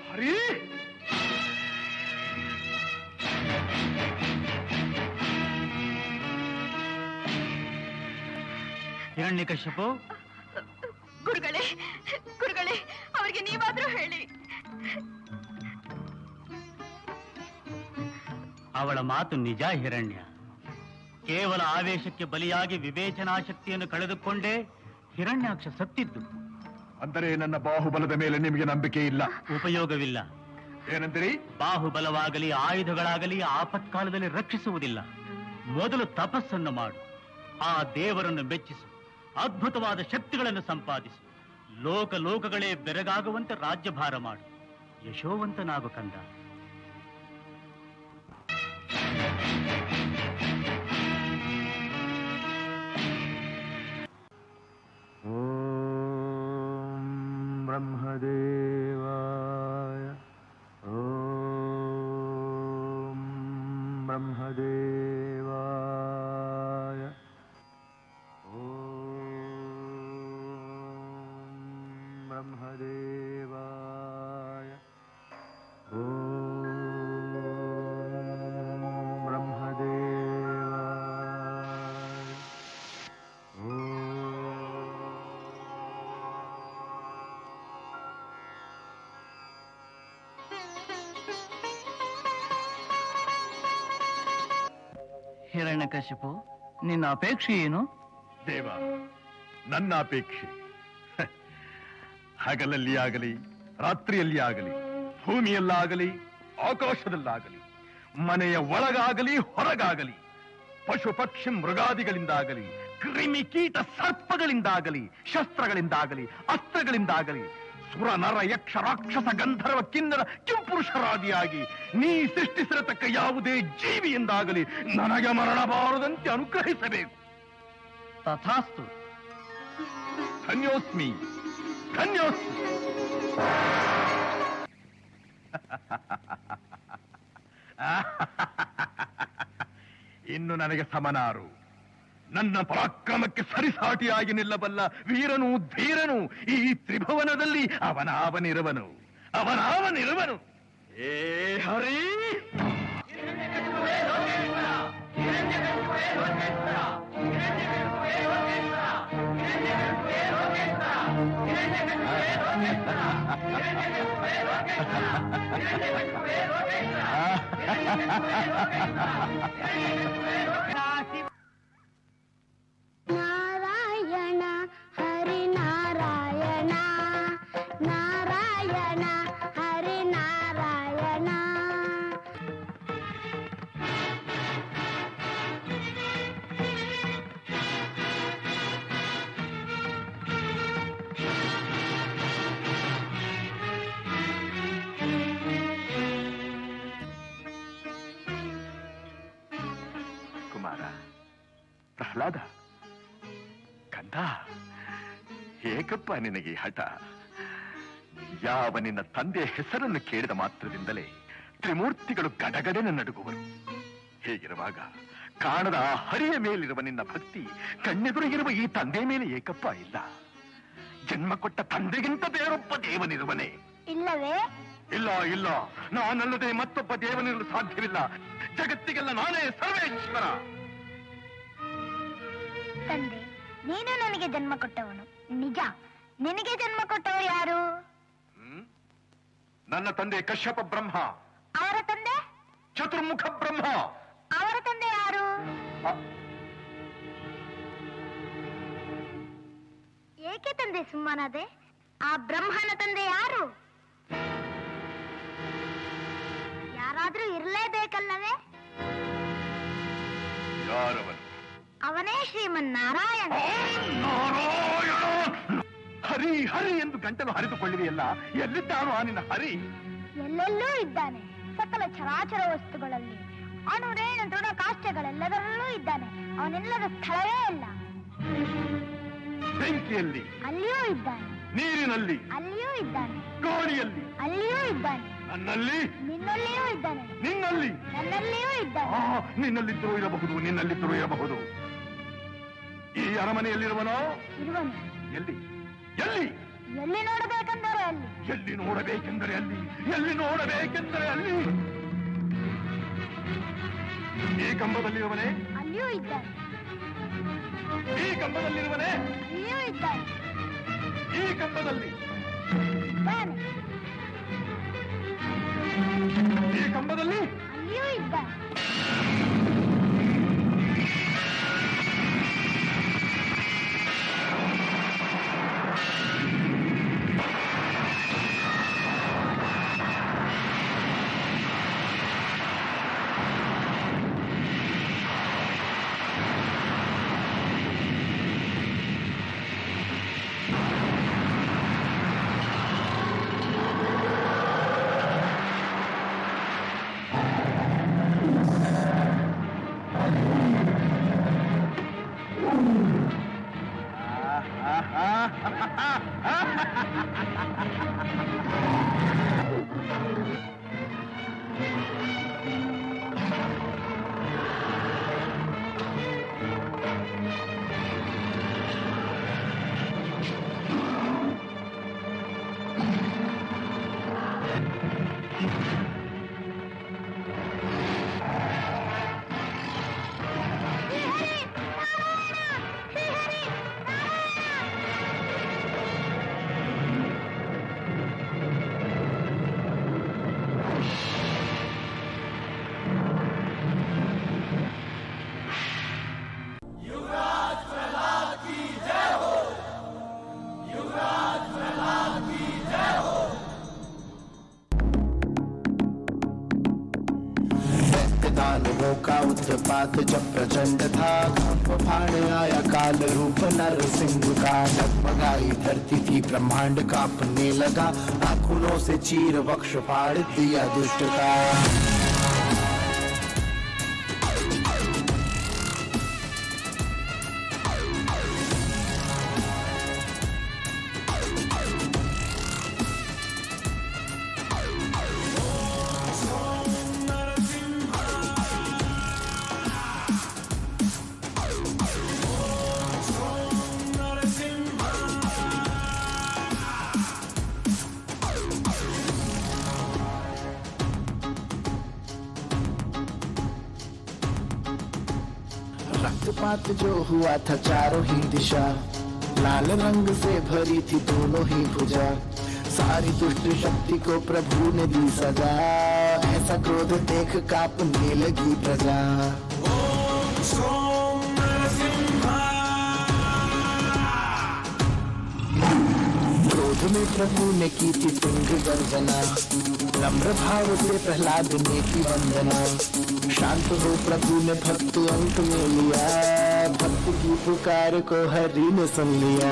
ಹರಿ ಹಿರಣ್ಯಕಶ್ಯಪು, ಗುರುಗಳೇ ಗುರುಗಳೇ, ಅವರಿಗೆ ನೀವಾದ್ರೂ ಹೇಳಿ. ಅವಳ ಮಾತು ನಿಜ ಹಿರಣ್ಯ. ಕೇವಲ ಆವೇಶಕ್ಕೆ ಬಲಿಯಾಗಿ ವಿವೇಚನಾಶಕ್ತಿಯನ್ನು ಕಳೆದುಕೊಂಡೇ ಹಿರಣ್ಯಾಕ್ಷ ಸತ್ತಿದ್ದು. ಅಂದರೆ ನನ್ನ ಬಾಹುಬಲದ ಮೇಲೆ ನಿಮಗೆ ನಂಬಿಕೆ ಇಲ್ಲ? ಉಪಯೋಗವಿಲ್ಲ. ಏನಂತೀರಿ? ಬಾಹುಬಲವಾಗಲಿ ಆಯುಧಗಳಾಗಲಿ ಆಪತ್ಕಾಲದಲ್ಲಿ ರಕ್ಷಿಸುವುದಿಲ್ಲ. ಮೊದಲು ತಪಸ್ಸನ್ನು ಮಾಡು, ಆ ದೇವರನ್ನು ಮೆಚ್ಚಿಸು, ಅದ್ಭುತವಾದ ಶಕ್ತಿಗಳನ್ನು ಸಂಪಾದಿಸು, ಲೋಕಗಳೇ ಬೆರಗಾಗುವಂತೆ ರಾಜ್ಯಭಾರ ಮಾಡು, ಯಶೋವಂತನಾಗು ಕಂದ. ಓಂ ಬ್ರಹ್ಮದೇವಾಯ, ಓಂ ಬ್ರಹ್ಮದೇವಾಯ, ಓಂ ಬ್ರಹ್ಮದೇವಾಯ, ಓಂ ಬ್ರಹ್ಮದೇವಾಯ, ಹಿರಣ್ಯಕಶಿಪು, ನಿನ್ನ ಅಪೇಕ್ಷೆ ಏನು? ದೇವ, ನನ್ನ ಅಪೇಕ್ಷೆ ಹಗಲಲ್ಲಿ ಆಗಲಿ ರಾತ್ರಿಯಲ್ಲಿ ಆಗಲಿ, ಭೂಮಿಯಲ್ಲಾಗಲಿ ಆಕಾಶದಲ್ಲಾಗಲಿ, ಮನೆಯ ಒಳಗಾಗಲಿ ಹೊರಗಾಗಲಿ, ಪಶು ಪಕ್ಷಿ ಮೃಗಾದಿಗಳಿಂದಾಗಲಿ, ಕ್ರಿಮಿ ಕೀಟ ಸರ್ಪಗಳಿಂದಾಗಲಿ, ಶಸ್ತ್ರಗಳಿಂದಾಗಲಿ, ಅಸ್ತ್ರಗಳಿಂದಾಗಲಿ, ಸುರ ನರ ಯಕ್ಷ ರಾಕ್ಷಸ ಗಂಧರ್ವ ಕಿನ್ನರ ಕಿಂಪುರುಷರಾದಿಯಾಗಿ ನೀ ಸೃಷ್ಟಿಸಿರತಕ್ಕ ಯಾವುದೇ ಜೀವಿಯಿಂದಾಗಲಿ ನನಗೆ ಮರಣಬಾರದಂತೆ ಅನುಗ್ರಹಿಸಬೇಕು. ತಥಾಸ್ತು. ಧನ್ಯೋಸ್ಮಿ, ಧನ್ಯೋಸ್ಮಿ. ಇನ್ನು ನನಗೆ ಸಮನಾರು, ನನ್ನ ಪರಾಕ್ರಮಕ್ಕೆ ಸರಿಸಾಟಿಯಾಗಿ ನಿಲ್ಲಬಲ್ಲ ವೀರನು ಧೀರನು ಈ ತ್ರಿಭುವನದಲ್ಲಿ ಅವನಾವನಿರುವನು. ಏ ಹರಿ, ನಾರಾಯಣ ಹರಿ ನಾರಾಯಣ, ನಾರಾಯಣ ಹರಿ ನಾರಾಯಣ. ಕುಮಾರ, ಪ್ರಹ್ಲಾದ, ಕಂದ, ಏಕಪ್ಪ ನಿನಗೆ ಹಠ? ಯಾವ ನಿನ್ನ ತಂದೆಯ ಹೆಸರನ್ನು ಕೇಳಿದ ಮಾತ್ರದಿಂದಲೇ ತ್ರಿಮೂರ್ತಿಗಳು ಗಡಗಡನೆ ನಡುಗುವರು. ಹೇಗಿರುವಾಗ ಕಾಣದ ಆ ಹರಿಯ ಮೇಲಿರುವ ನಿನ್ನ ಭಕ್ತಿ ಕಣ್ಣೆದುರಿಗಿರುವ ಈ ತಂದೆ ಮೇಲೆ ಏಕಪ್ಪ ಇಲ್ಲ. ಜನ್ಮ ಕೊಟ್ಟ ತಂದೆಗಿಂತ ಬೇರೊಬ್ಬ ದೇವನಿರುವನೇ? ಇಲ್ಲವೇ? ಇಲ್ಲ ಇಲ್ಲ, ನಾನಲ್ಲದೆ ಮತ್ತೊಬ್ಬ ದೇವನಿರಲು ಸಾಧ್ಯವಿಲ್ಲ. ಜಗತ್ತಿಗೆಲ್ಲ ನಾನೇ ಸರ್ವೇಶ್ವರ. ತಂದೆ, ನೀನು ನನಗೆ ಜನ್ಮ ಕೊಟ್ಟವನು ನಿಜ. ನಿನಗೆ ಜನ್ಮ ಕೊಟ್ಟವರು ಯಾರು? ನನ್ನ ತಂದೆ ಕಶ್ಯಪ ಬ್ರಹ್ಮ. ಅವರ ತಂದೆ? ಚತುರ್ಮುಖ ಬ್ರಹ್ಮ. ಅವರ ತಂದೆ ಯಾರು? ಏಕೆ ತಂದೆ ಸುಮ್ಮನಾದೆ? ಆ ಬ್ರಹ್ಮನ ತಂದೆ ಯಾರು? ಯಾರಾದ್ರೂ ಇರಲೇಬೇಕಲ್ಲವೇ? ಯಾರವನು? ಅವನೇ ಶ್ರೀಮನ್ನಾರಾಯಣ. ನಾರಾಯಣ! ಹರಿ ಹರಿ ಎಂದು ಗಂಟಲು ಹರಿದುಕೊಳ್ಳುವೆಯಲ್ಲ, ಎಲ್ಲಿದ್ದಾನು ಆ ನಿನ್ನ ಹರಿ? ಎಲ್ಲೆಲ್ಲೂ ಇದ್ದಾನೆ. ಸಕಲ ಚರಾಚರ ವಸ್ತುಗಳಲ್ಲಿ, ಅಣುರೇಣು ದೃಢ ಕಾಷ್ಟಗಳೆಲ್ಲದರಲ್ಲೂ ಇದ್ದಾನೆ. ಅವನೆಲ್ಲದ ಸ್ಥಳವೇ ಇಲ್ಲ. ಬೆಂಕಿಯಲ್ಲಿ, ಅಲ್ಲಿಯೂ ಇದ್ದಾನೆ. ನೀರಿನಲ್ಲಿ, ಅಲ್ಲಿಯೂ ಇದ್ದಾನೆ. ಗಾಳಿಯಲ್ಲಿ, ಅಲ್ಲಿಯೂ ಇದ್ದಾನೆ. ನನ್ನಲ್ಲಿ, ನಿನ್ನಲ್ಲಿಯೂ ಇದ್ದಾನೆ. ನಿನ್ನಲ್ಲಿ, ನನ್ನಲ್ಲಿಯೂ ಇದ್ದಾನೆ. ನಿನ್ನಲ್ಲಿದ್ದರೂ ಇರಬಹುದು, ನಿನ್ನಲ್ಲಿದ್ದರೂ ಇರಬಹುದು. ಈ ಅರಮನೆಯಲ್ಲಿರುವನೋ? ಇರುವನು. ಎಲ್ಲಿ ಎಲ್ಲಿ ಎಲ್ಲಿ ನೋಡಬೇಕೆಂದರೆ ಅಲ್ಲಿ. ಎಲ್ಲಿ ನೋಡಬೇಕೆಂದರೆ ಅಲ್ಲಿ, ಎಲ್ಲಿ ನೋಡಬೇಕೆಂದರೆ ಅಲ್ಲಿ. ಈ ಕಂಬದಲ್ಲಿರುವನೇ, ಅಲ್ಲಿಯೂ ಇದ್ದಾನೆ. ಈ ಕಂಬದಲ್ಲಿರುವನೇ, ಅಲ್ಲಿಯೂ ಇದ್ದಾನೆ. ಈ ಕಂಬದಲ್ಲಿ, ಇದ್ದಾನೆ. ಈ ಕಂಬದಲ್ಲಿ, ಅಲ್ಲಿಯೂ ಇದ್ದಾನೆ. दानवों का उत्पात जब प्रचंड था, कंप फाड़ आया काल रूप नरसिंह का। डगमगाई धरती थी ब्रह्मांड कांपने लगा, आँखों से चीर वक्ष फाड़ दिया दुष्ट का। रक्तपात जो हुआ था चारों ही दिशा, लाल रंग से भरी थी दोनों ही भुजा। सारी दुष्ट शक्ति को प्रभु ने दी सजा, ऐसा क्रोध देख कांपने लगी प्रजा। क्रोध में प्रभु ने की थी तुंग गर्जना, नम्र भाव से प्रहलाद ने की वंदना। शांत हो प्रभु ने भक्त अंक में लिया, भक्त की पुकार को हरि ने सुन लिया।